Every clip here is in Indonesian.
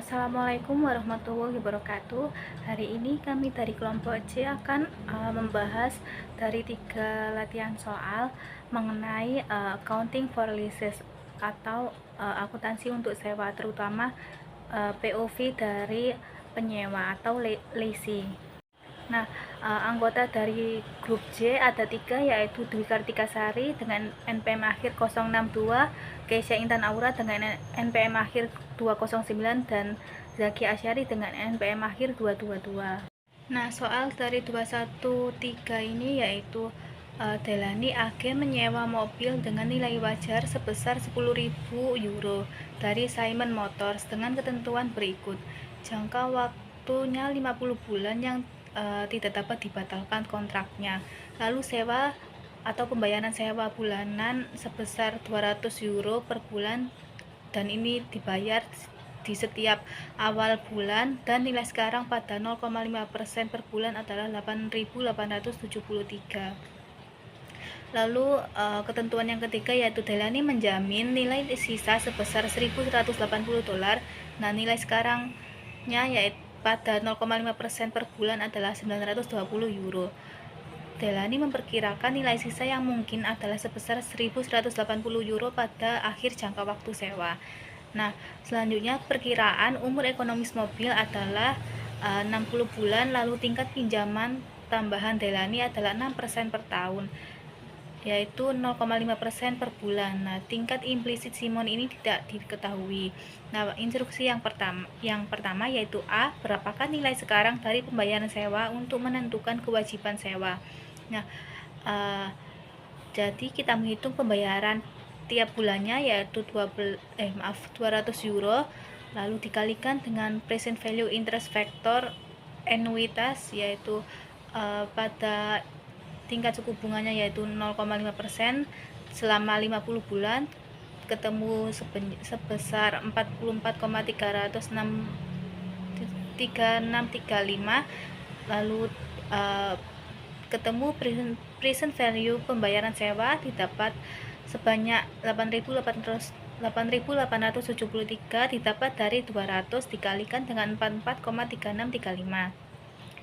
Assalamualaikum warahmatullahi wabarakatuh. Hari ini kami dari kelompok C akan membahas dari 3 latihan soal mengenai accounting for leases atau akuntansi untuk sewa, terutama POV dari penyewa atau leasing. Nah, anggota dari grup J ada 3, yaitu Dwi Kartikasari dengan NPM akhir 062, Keisha Intan Aura dengan NPM akhir 209, dan Zaki Asyari dengan NPM akhir 222. Nah, soal dari 213 ini yaitu Delani AG menyewa mobil dengan nilai wajar sebesar 10.000 euro dari Simon Motors dengan ketentuan berikut. Jangka waktunya 50 bulan yang tidak dapat dibatalkan kontraknya. Lalu sewa atau pembayaran sewa bulanan sebesar 200 euro per bulan, dan ini dibayar di setiap awal bulan, dan nilai sekarang pada 0,5% per bulan adalah 8.873. Lalu ketentuan yang ketiga yaitu Delani menjamin nilai sisa sebesar 1.180 dolar. Nah, nilai sekarangnya yaitu pada 0,5% per bulan adalah 920 euro. Delani memperkirakan nilai sisa yang mungkin adalah sebesar 1.180 euro pada akhir jangka waktu sewa. Nah, selanjutnya perkiraan umur ekonomis mobil adalah 60 bulan, lalu tingkat pinjaman tambahan Delani adalah 6% per tahun, yaitu 0,5% per bulan. Nah, tingkat implisit Simon ini tidak diketahui. Nah, instruksi yang pertama yaitu A, berapakah nilai sekarang dari pembayaran sewa untuk menentukan kewajiban sewa. Nah, jadi kita menghitung pembayaran tiap bulannya yaitu 200 euro, lalu dikalikan dengan present value interest factor anuitas, yaitu pada tingkat suku bunganya yaitu 0,5% selama 50 bulan, ketemu sebesar 44,3635. Lalu ketemu present value pembayaran sewa didapat sebanyak 8.873 didapat dari 200 dikalikan dengan 44,3635.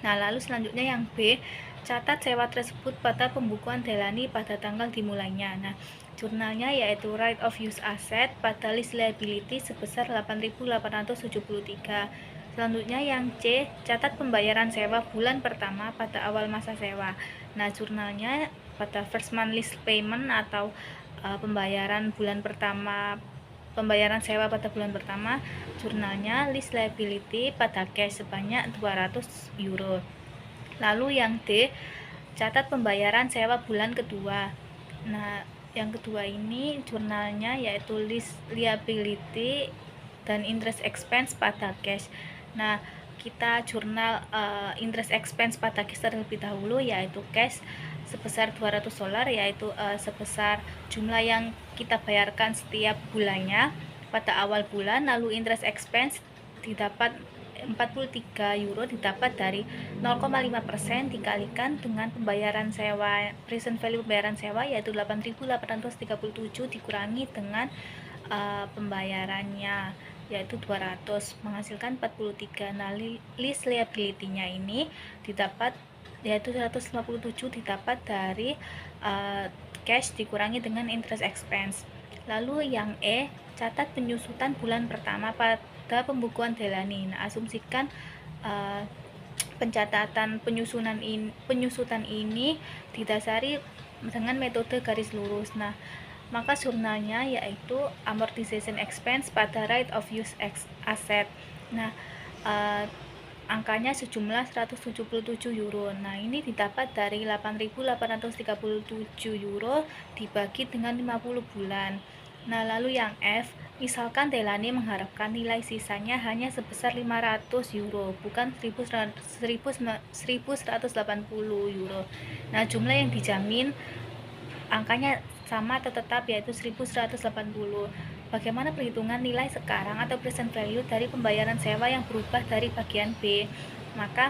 Nah, lalu selanjutnya yang B, catat sewa tersebut pada pembukuan Delani pada tanggal dimulainya. Nah, jurnalnya yaitu right of use asset pada list liability sebesar 8.873. Selanjutnya yang C, catat pembayaran sewa bulan pertama pada awal masa sewa. Nah, jurnalnya pada first month list payment atau pembayaran sewa pada bulan pertama, jurnalnya list liability pada cash sebanyak 200 euro. Lalu yang D, catat pembayaran sewa bulan kedua. Nah, yang kedua ini jurnalnya yaitu list liability dan interest expense pada cash. Nah, kita jurnal interest expense pada cash terlebih dahulu, yaitu cash sebesar 200 dolar, yaitu sebesar jumlah yang kita bayarkan setiap bulannya pada awal bulan. Lalu interest expense didapat 43 euro didapat dari 0,5% dikalikan dengan pembayaran sewa, present value pembayaran sewa yaitu 8.837 dikurangi dengan pembayarannya yaitu 200 menghasilkan 43. Nah, list liability-nya ini didapat yaitu 157 didapat dari cash dikurangi dengan interest expense. Lalu yang E, catat penyusutan bulan pertama pada pembukuan Delani. Nah, asumsikan pencatatan penyusutan ini didasari dengan metode garis lurus. Nah, maka jurnalnya yaitu amortization expense pada right of use asset. Nah, angkanya sejumlah 177 euro. Nah, ini didapat dari 8.837 euro dibagi dengan 50 bulan. Nah, lalu yang F, misalkan Delani mengharapkan nilai sisanya hanya sebesar 500 euro, bukan 1.180 euro. Nah, jumlah yang dijamin angkanya sama atau tetap, yaitu 1.180. Bagaimana perhitungan nilai sekarang atau present value dari pembayaran sewa yang berubah dari bagian B? Maka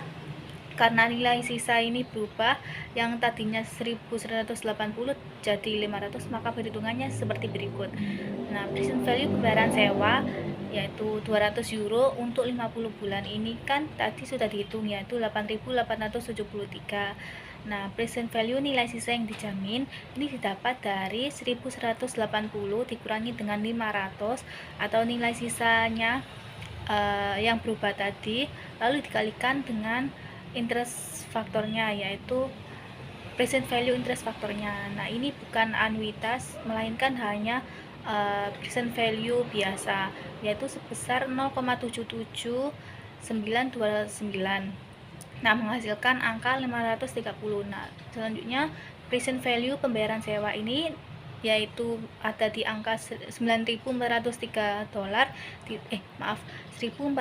karena nilai sisa ini berubah, yang tadinya 1.180 jadi 500, maka perhitungannya seperti berikut. Nah, present value pembayaran sewa yaitu 200 euro untuk 50 bulan. Ini kan tadi sudah dihitung, yaitu 8.873. Nah, present value nilai sisa yang dijamin ini didapat dari 1.180 dikurangi dengan 500 atau nilai sisanya yang berubah tadi, lalu dikalikan dengan interest faktornya, yaitu present value interest faktornya. Nah, ini bukan anuitas, melainkan hanya present value biasa, yaitu sebesar 0,77929. Nah, menghasilkan angka 530. Nah, selanjutnya present value pembayaran sewa ini yaitu ada di angka 9.403 dolar 1.403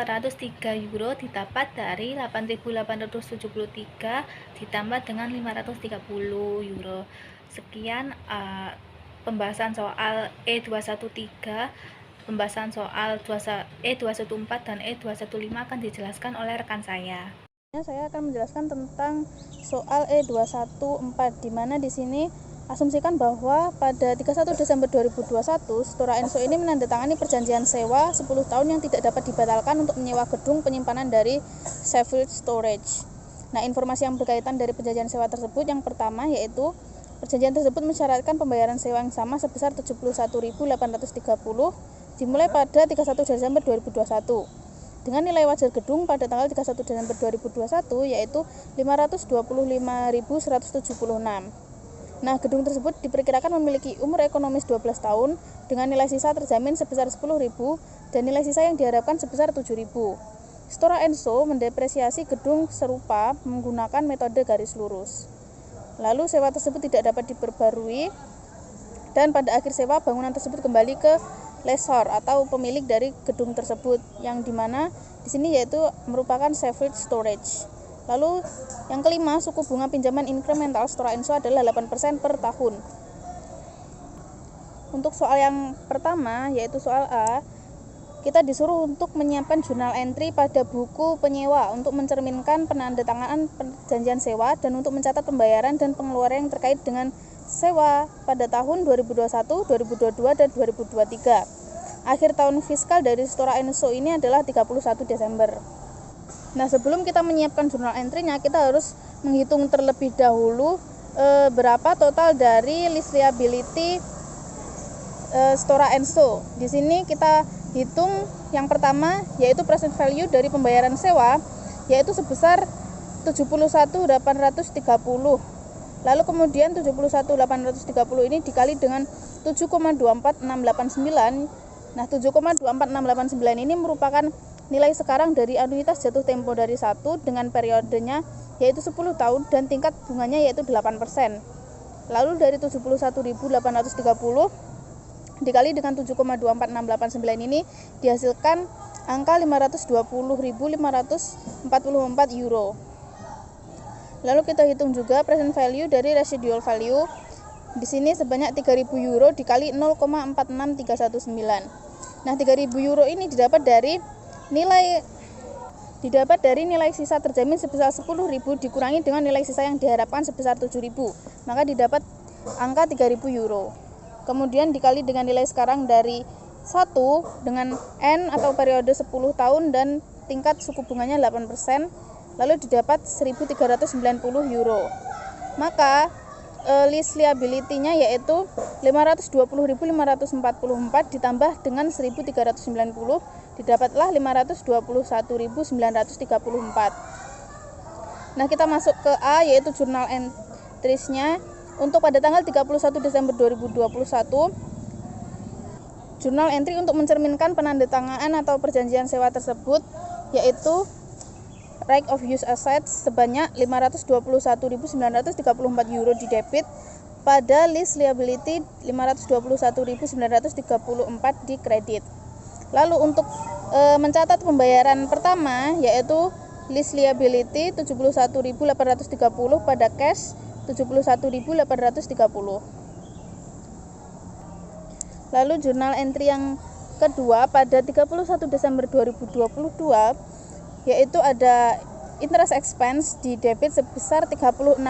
euro didapat dari 8.873 ditambah dengan 530 euro. Sekian pembahasan soal E213. Pembahasan soal E214 dan E215 akan dijelaskan oleh rekan saya. Saya akan menjelaskan tentang soal E214, di mana di sini asumsikan bahwa pada 31 Desember 2021 Stora Enso ini menandatangani perjanjian sewa 10 tahun yang tidak dapat dibatalkan untuk menyewa gedung penyimpanan dari Sheffield Storage. Nah, informasi yang berkaitan dari perjanjian sewa tersebut yang pertama yaitu perjanjian tersebut mensyaratkan pembayaran sewa yang sama sebesar 71.830 dimulai pada 31 Desember 2021 dengan nilai wajar gedung pada tanggal 31 Desember 2021 yaitu 525.176. Nah, gedung tersebut diperkirakan memiliki umur ekonomis 12 tahun dengan nilai sisa terjamin sebesar 10.000 dan nilai sisa yang diharapkan sebesar 7.000. Stora Enso mendepresiasi gedung serupa menggunakan metode garis lurus. Lalu sewa tersebut tidak dapat diperbarui dan pada akhir sewa bangunan tersebut kembali ke lessor atau pemilik dari gedung tersebut, yang dimana di sini yaitu merupakan Sheffield Storage. Lalu yang kelima, suku bunga pinjaman incremental Stora Enso adalah 8% per tahun. Untuk soal yang pertama yaitu soal A, kita disuruh untuk menyiapkan jurnal entry pada buku penyewa untuk mencerminkan penandatanganan perjanjian sewa dan untuk mencatat pembayaran dan pengeluaran yang terkait dengan sewa pada tahun 2021, 2022, dan 2023. Akhir tahun fiskal dari Stora Enso ini adalah 31 Desember. Nah, sebelum kita menyiapkan jurnal entry-nya, kita harus menghitung terlebih dahulu berapa total dari list liability Stora Enso. Di sini kita hitung yang pertama yaitu present value dari pembayaran sewa yaitu sebesar 71.830. Lalu kemudian 71.830 ini dikali dengan 7,24689. Nah, 7,24689 ini merupakan nilai sekarang dari anuitas jatuh tempo dari 1 dengan periodenya yaitu 10 tahun dan tingkat bunganya yaitu 8%. Lalu dari 71.830 dikali dengan 7,24689 ini dihasilkan angka 520.544 euro. Lalu kita hitung juga present value dari residual value. Di sini sebanyak 3.000 euro dikali 0,46319. Nah, 3.000 euro ini didapat dari nilai sisa terjamin sebesar 10.000 dikurangi dengan nilai sisa yang diharapkan sebesar 7.000. Maka didapat angka 3.000 euro. Kemudian dikali dengan nilai sekarang dari 1 dengan N atau periode 10 tahun dan tingkat suku bunganya 8%, lalu didapat 1.390 euro. Maka list liability-nya yaitu 520.544 ditambah dengan 1.390 didapatlah 520.934. Nah, kita masuk ke A yaitu jurnal entries-nya. Untuk pada tanggal 31 Desember 2021, jurnal entry untuk mencerminkan penandatanganan atau perjanjian sewa tersebut yaitu right of use assets sebanyak 521.934 euro di debit, pada list liability 521.934 di kredit. Lalu untuk mencatat pembayaran pertama yaitu list liability 71.830 pada cash 71.830. Lalu jurnal entry yang kedua pada 31 Desember 2022 yaitu ada interest expense di debit sebesar 36.008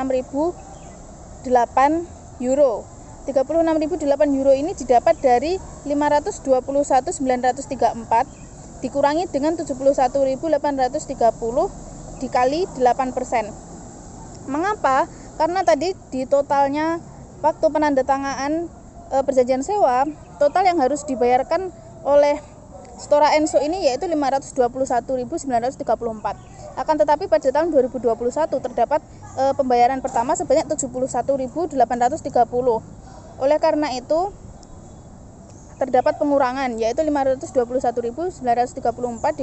euro. 36.008 euro ini didapat dari 521.934 dikurangi dengan 71.830 dikali 8%. Mengapa? Karena tadi di totalnya waktu penandatanganan perjanjian sewa, total yang harus dibayarkan oleh Stora Enso ini yaitu 521.934. Akan tetapi pada tahun 2021 terdapat pembayaran pertama sebanyak 71.830. Oleh karena itu terdapat pengurangan yaitu 521.934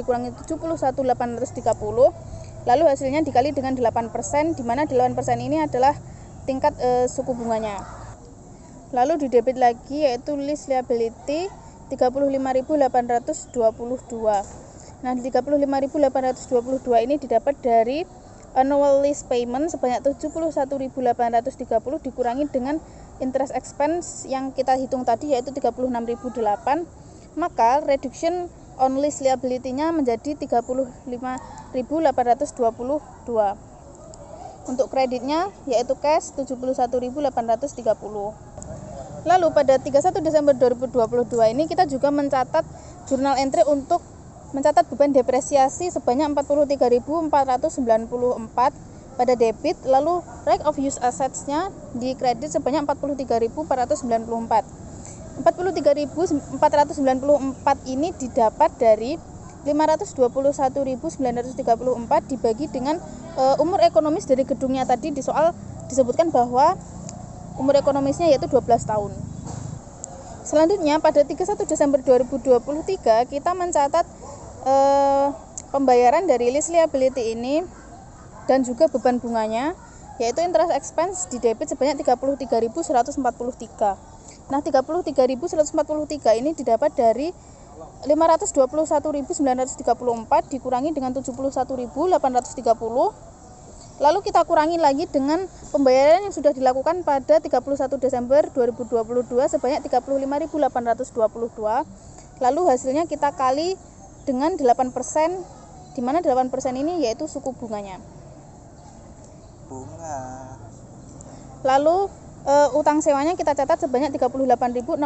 dikurangi 71.830, lalu hasilnya dikali dengan 8%, di mana 8% ini adalah tingkat suku bunganya. Lalu didebit lagi yaitu lease liability 35.822. Nah, 35.822 ini didapat dari annual lease payment sebanyak 71.830 dikurangi dengan interest expense yang kita hitung tadi yaitu 36.008, maka reduction on lease liability-nya menjadi 35.822. Untuk kreditnya yaitu cash 71.830. Lalu pada 31 Desember 2022 ini kita juga mencatat jurnal entry untuk mencatat beban depresiasi sebanyak 43.494 pada debit, lalu right of use assets-nya di kredit sebanyak 43.494. 43.494 ini didapat dari 521.934 dibagi dengan umur ekonomis dari gedungnya. Tadi di soal disebutkan bahwa umur ekonomisnya yaitu 12 tahun. Selanjutnya pada 31 Desember 2023 kita mencatat pembayaran dari lease liability ini dan juga beban bunganya yaitu interest expense di debit sebanyak 33.143. Nah, 33.143 ini didapat dari 521.934 dikurangi dengan 71.830. Lalu kita kurangi lagi dengan pembayaran yang sudah dilakukan pada 31 Desember 2022 sebanyak 35.822. Lalu hasilnya kita kali dengan 8%, di mana 8% ini yaitu suku bunganya. Lalu utang sewanya kita catat sebanyak 38.687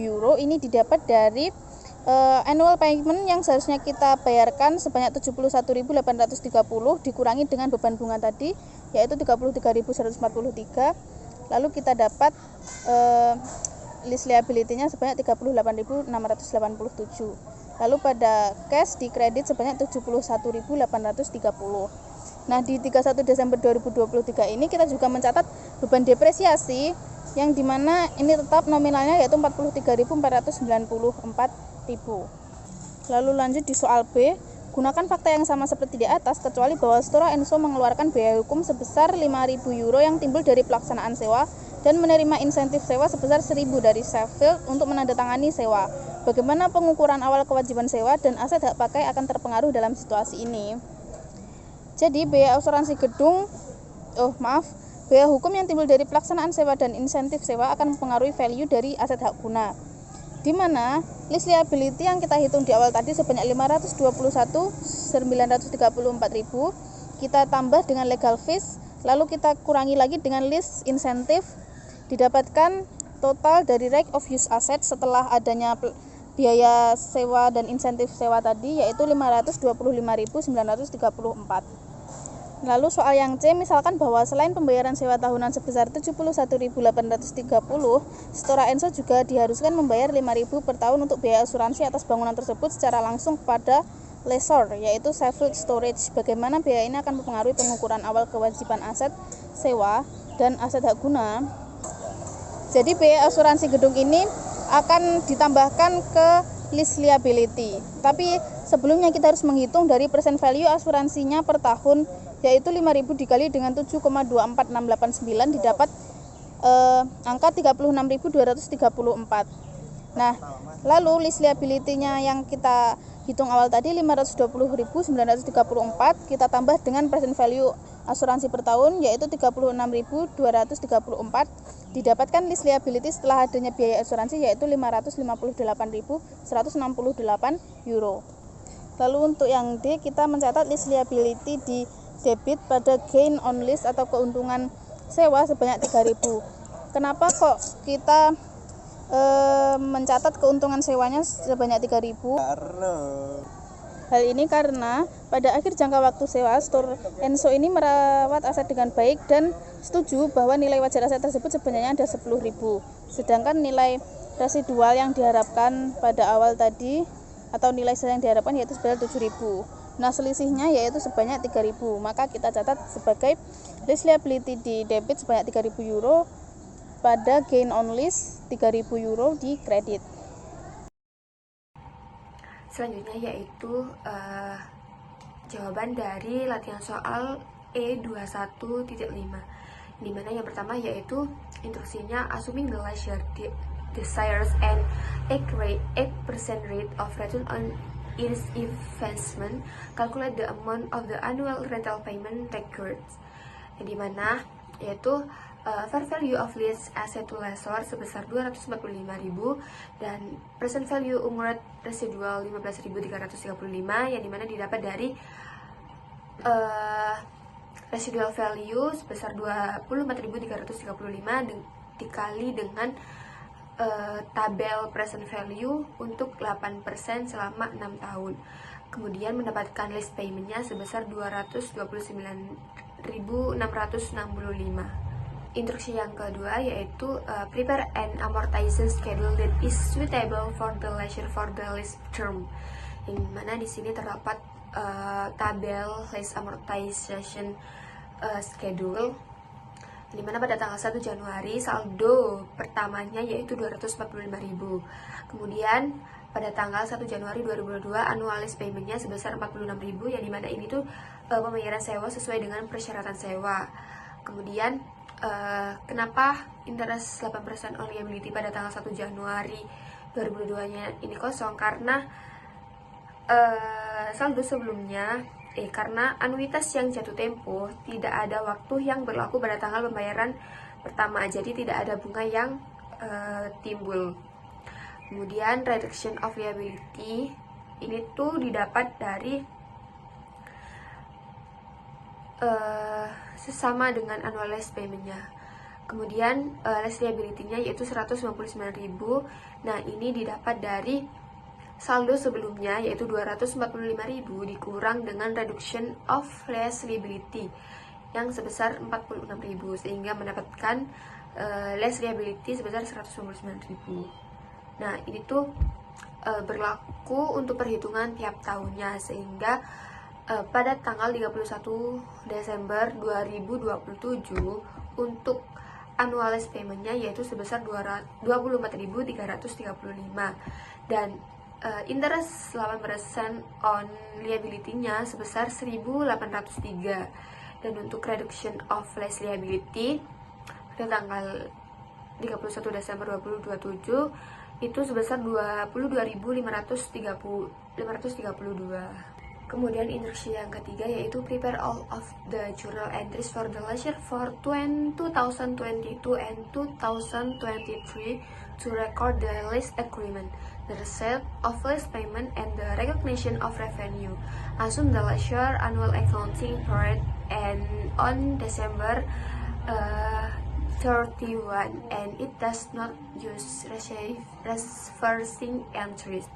euro. Ini didapat dari annual payment yang seharusnya kita bayarkan sebanyak 71.830 dikurangi dengan beban bunga tadi yaitu 33.143. Lalu kita dapat lease liability-nya sebanyak 38.687. Lalu pada cash di kredit sebanyak 71.830. Nah, di 31 Desember 2023 ini kita juga mencatat beban depresiasi yang dimana ini tetap nominalnya yaitu 43.494. Lalu lanjut di soal B, gunakan fakta yang sama seperti di atas kecuali bahwa Stora Enso mengeluarkan biaya hukum sebesar 5.000 euro yang timbul dari pelaksanaan sewa dan menerima insentif sewa sebesar 1.000 dari Sheffield untuk menandatangani sewa. Bagaimana pengukuran awal kewajiban sewa dan aset hak pakai akan terpengaruh dalam situasi ini? Jadi biaya asuransi gedung, biaya hukum yang timbul dari pelaksanaan sewa dan insentif sewa akan mempengaruhi value dari aset hak guna. Di mana lease liability yang kita hitung di awal tadi sebanyak 521.934.000 kita tambah dengan legal fees, lalu kita kurangi lagi dengan lease insentif, didapatkan total dari right of use asset setelah adanya biaya sewa dan insentif sewa tadi yaitu 525.934. Lalu soal yang C, misalkan bahwa selain pembayaran sewa tahunan sebesar 71.830, Stora Enso juga diharuskan membayar 5.000 per tahun untuk biaya asuransi atas bangunan tersebut secara langsung kepada lessor, yaitu Sheffield Storage. Bagaimana biaya ini akan mempengaruhi pengukuran awal kewajiban aset sewa dan aset hak guna? Jadi biaya asuransi gedung ini akan ditambahkan ke lease liability. Tapi sebelumnya kita harus menghitung dari present value asuransinya per tahun yaitu 5.000 dikali dengan 7,24689 didapat angka 36.234. Nah, lalu lease liability-nya yang kita hitung awal tadi 520.934 kita tambah dengan present value asuransi per tahun yaitu 36.234 didapatkan lease liability setelah adanya biaya asuransi yaitu 558.168 euro. Lalu untuk yang D kita mencatat lease liability di debit pada gain on lease atau keuntungan sewa sebanyak 3.000. Kenapa kok kita mencatat keuntungan sewanya sebanyak 3.000. Hal ini karena pada akhir jangka waktu sewa, Store Enso ini merawat aset dengan baik dan setuju bahwa nilai wajar aset tersebut sebenarnya ada 10.000. Sedangkan nilai residual yang diharapkan pada awal tadi atau nilai sel yang diharapkan yaitu sebesar 7.000. Nah, selisihnya yaitu sebanyak 3.000. Maka kita catat sebagai lease liability di debit sebanyak 3.000 euro pada gain on lease 3.000 euro di kredit. Selanjutnya yaitu jawaban dari latihan soal E21.5, di mana yang pertama yaitu instruksinya assuming the leisure desires an 8% rate of return on its investment, calculate the amount of the annual rental payment required, di mana yaitu fair value of lease asset to lessor sebesar 245.000 dan present value umur residual 15.335 yang dimana didapat dari residual value sebesar 24.335 dikali dengan tabel present value untuk 8% selama 6 tahun. Kemudian mendapatkan lease paymentnya sebesar 229.665. Instruksi yang kedua yaitu prepare an amortization schedule that is suitable for the lease term. Yang mana di sini terdapat tabel lease amortization schedule, di mana pada tanggal 1 Januari saldo pertamanya yaitu 245.000. Kemudian pada tanggal 1 Januari 2022 annual lease paymentnya sebesar 46.000, yang dimana ini tuh pembayaran sewa sesuai dengan persyaratan sewa. Kemudian kenapa interest 8% on liability pada tanggal 1 Januari 2022 nya ini kosong? Karena saldo sebelumnya karena anuitas yang jatuh tempo tidak ada waktu yang berlaku pada tanggal pembayaran pertama, jadi tidak ada bunga yang timbul. Kemudian reduction of liability ini tuh didapat dari sesama dengan annual lease paymentnya. Kemudian lease liability-nya yaitu 199.000. Nah, ini didapat dari saldo sebelumnya yaitu 245.000 dikurang dengan reduction of lease liability yang sebesar 46.000 sehingga mendapatkan lease liability sebesar 199.000. Nah, ini tuh berlaku untuk perhitungan tiap tahunnya, sehingga pada tanggal 31 Desember 2027 untuk annual lease payment-nya yaitu sebesar 24.335 dan interest 8% on liability-nya sebesar 1.803, dan untuk reduction of lease liability pada tanggal 31 Desember 2027 itu sebesar 22.532. Kemudian instruksi yang ketiga yaitu prepare all of the journal entries for the leisure for 2022 and 2023 to record the lease agreement, the receipt of lease payment, and the recognition of revenue. Assume the leisure annual accounting period and on December 31 and it does not use reversing entries.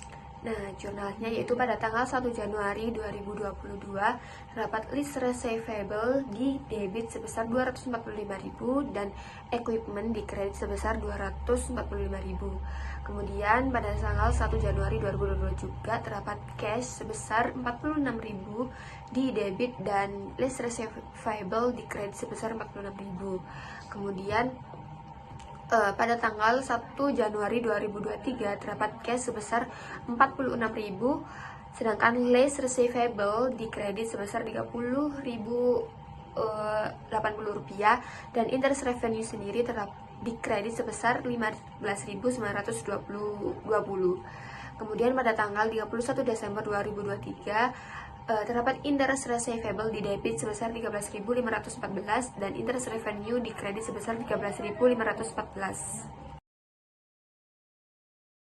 Nah, jurnalnya yaitu pada tanggal 1 Januari 2022 terdapat list receivable di debit sebesar 245.000 dan equipment di kredit sebesar 245.000. Kemudian pada tanggal 1 Januari 2022 juga terdapat cash sebesar 46.000 di debit dan list receivable di kredit sebesar 46.000. Kemudian pada tanggal 1 Januari 2023 terdapat cash sebesar 46.000, sedangkan lease receivable di kredit sebesar 30.080 rupiah, dan interest revenue sendiri terdapat di kredit sebesar 15.920. Kemudian pada tanggal 31 Desember 2023 terdapat interest receivable di debit sebesar 13.514 dan interest revenue di kredit sebesar 13.514.